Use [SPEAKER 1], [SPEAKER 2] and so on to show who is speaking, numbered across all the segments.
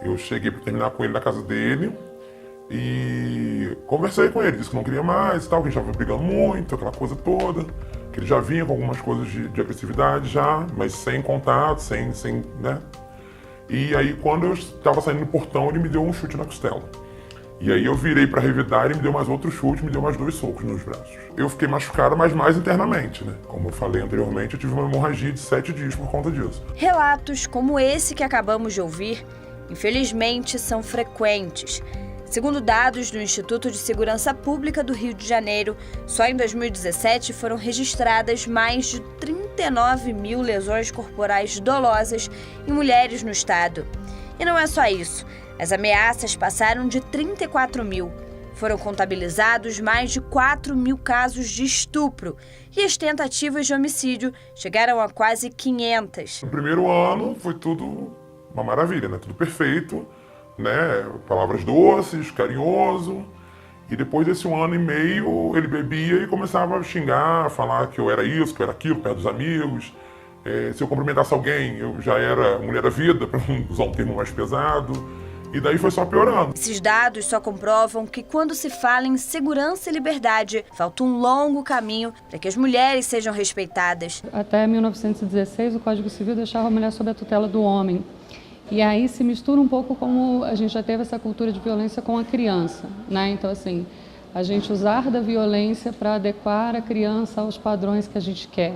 [SPEAKER 1] Eu cheguei para terminar com ele na casa dele e conversei com ele, disse que não queria mais e tal, que a gente estava brigando muito, aquela coisa toda, que ele já vinha com algumas coisas de agressividade já, mas sem contato, sem, né? E aí quando eu estava saindo no portão, ele me deu um chute na costela. E aí eu virei para revidar, ele me deu mais outro chute, me deu mais 2 socos nos braços. Eu fiquei machucado, mas mais internamente, né? Como eu falei anteriormente, eu tive uma hemorragia de 7 dias por conta disso.
[SPEAKER 2] Relatos como esse que acabamos de ouvir, infelizmente, são frequentes. Segundo dados do Instituto de Segurança Pública do Rio de Janeiro, só em 2017 foram registradas mais de 39 mil lesões corporais dolosas em mulheres no estado. E não é só isso. As ameaças passaram de 34 mil. Foram contabilizados mais de 4 mil casos de estupro. E as tentativas de homicídio chegaram a quase 500.
[SPEAKER 1] No primeiro ano foi tudo uma maravilha, né? Tudo perfeito, né? Palavras doces, carinhoso. E depois desse 1 ano e meio, ele bebia e começava a xingar, a falar que eu era isso, que eu era aquilo, perto dos amigos. Se eu cumprimentasse alguém, eu já era mulher da vida, para não usar um termo mais pesado. E daí foi só piorando.
[SPEAKER 2] Esses dados só comprovam que quando se fala em segurança e liberdade, falta um longo caminho para que as mulheres sejam respeitadas.
[SPEAKER 3] Até 1916, o Código Civil deixava a mulher sob a tutela do homem. E aí se mistura um pouco como a gente já teve essa cultura de violência com a criança, né? Então, assim, a gente usar da violência para adequar a criança aos padrões que a gente quer.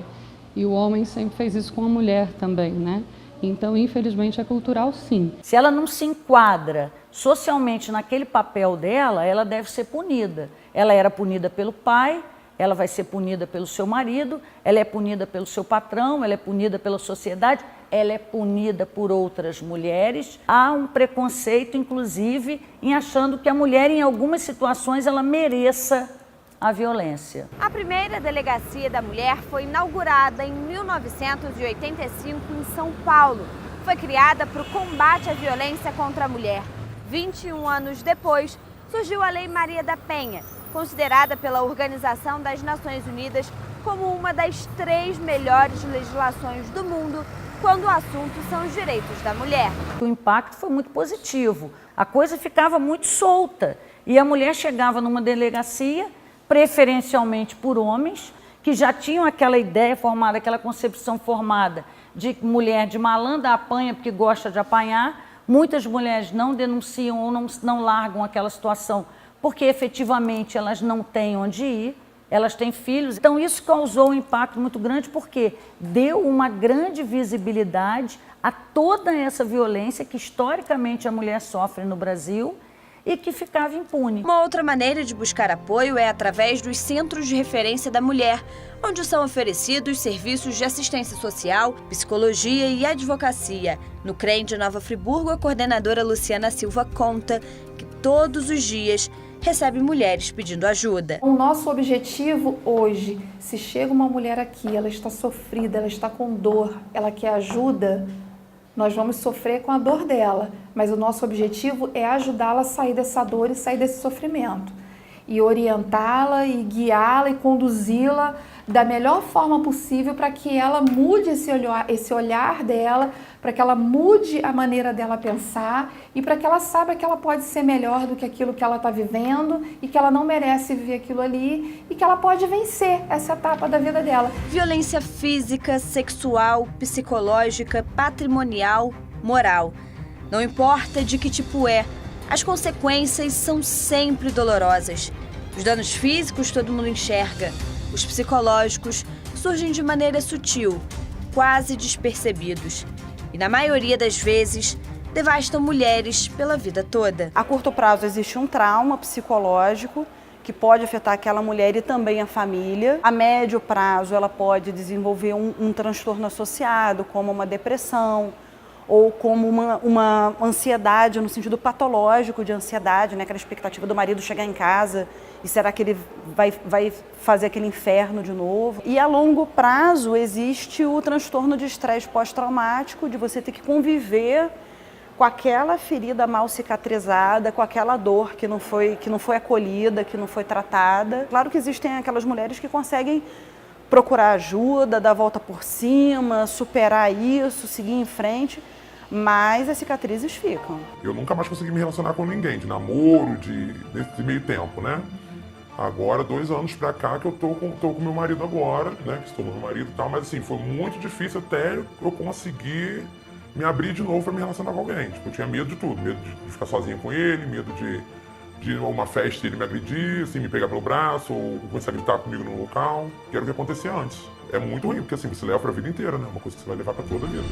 [SPEAKER 3] E o homem sempre fez isso com a mulher também, né? Então, infelizmente, é cultural, sim.
[SPEAKER 4] Se ela não se enquadra socialmente naquele papel dela, ela deve ser punida. Ela era punida pelo pai, ela vai ser punida pelo seu marido, ela é punida pelo seu patrão, ela é punida pela sociedade, ela é punida por outras mulheres. Há um preconceito, inclusive, em achando que a mulher, em algumas situações, ela mereça a violência.
[SPEAKER 2] A primeira delegacia da mulher foi inaugurada em 1985 em São Paulo. Foi criada para o combate à violência contra a mulher. 21 anos depois, surgiu a Lei Maria da Penha, considerada pela Organização das Nações Unidas como uma das 3 melhores legislações do mundo quando o assunto são os direitos da mulher.
[SPEAKER 4] O impacto foi muito positivo. A coisa ficava muito solta e a mulher chegava numa delegacia, preferencialmente por homens, que já tinham aquela ideia formada, aquela concepção formada de mulher de malandra, apanha porque gosta de apanhar. Muitas mulheres não denunciam ou não largam aquela situação porque efetivamente elas não têm onde ir, elas têm filhos. Então isso causou um impacto muito grande porque deu uma grande visibilidade a toda essa violência que historicamente a mulher sofre no Brasil e que ficava impune.
[SPEAKER 2] Uma outra maneira de buscar apoio é através dos Centros de Referência da Mulher, onde são oferecidos serviços de assistência social, psicologia e advocacia. No CREM de Nova Friburgo, a coordenadora Luciana Silva conta que todos os dias recebe mulheres pedindo ajuda.
[SPEAKER 5] O nosso objetivo hoje, se chega uma mulher aqui, ela está sofrida, ela está com dor, ela quer ajuda, nós vamos sofrer com a dor dela, mas o nosso objetivo é ajudá-la a sair dessa dor e sair desse sofrimento. E orientá-la, e guiá-la, e conduzi-la da melhor forma possível para que ela mude esse olhar dela, para que ela mude a maneira dela pensar e para que ela saiba que ela pode ser melhor do que aquilo que ela está vivendo e que ela não merece viver aquilo ali e que ela pode vencer essa etapa da vida dela.
[SPEAKER 2] Violência física, sexual, psicológica, patrimonial, moral. Não importa de que tipo é, as consequências são sempre dolorosas. Os danos físicos todo mundo enxerga. Os psicológicos surgem de maneira sutil, quase despercebidos. E na maioria das vezes, devastam mulheres pela vida toda.
[SPEAKER 6] A curto prazo existe um trauma psicológico que pode afetar aquela mulher e também a família. A médio prazo ela pode desenvolver um transtorno associado, como uma depressão, ou como uma ansiedade, no sentido patológico de ansiedade, né? Aquela expectativa do marido chegar em casa e será que ele vai fazer aquele inferno de novo. E a longo prazo existe o transtorno de estresse pós-traumático, de você ter que conviver com aquela ferida mal cicatrizada, com aquela dor que não foi acolhida, que não foi tratada. Claro que existem aquelas mulheres que conseguem procurar ajuda, dar a volta por cima, superar isso, seguir em frente, mas as cicatrizes ficam.
[SPEAKER 1] Eu nunca mais consegui me relacionar com ninguém, de namoro, desse meio tempo, né? Agora, 2 anos pra cá que eu tô com meu marido agora, né? Que estou com meu marido e tal, mas assim, foi muito difícil até eu conseguir me abrir de novo pra me relacionar com alguém. Tipo, eu tinha medo de tudo, medo de ficar sozinha com ele, medo de ir a uma festa e ele me agredir, assim, me pegar pelo braço, ou começar a gritar comigo no local, que era o que acontecia antes. É muito ruim, porque assim, você leva pra vida inteira, né? Uma coisa que você vai levar pra toda a vida.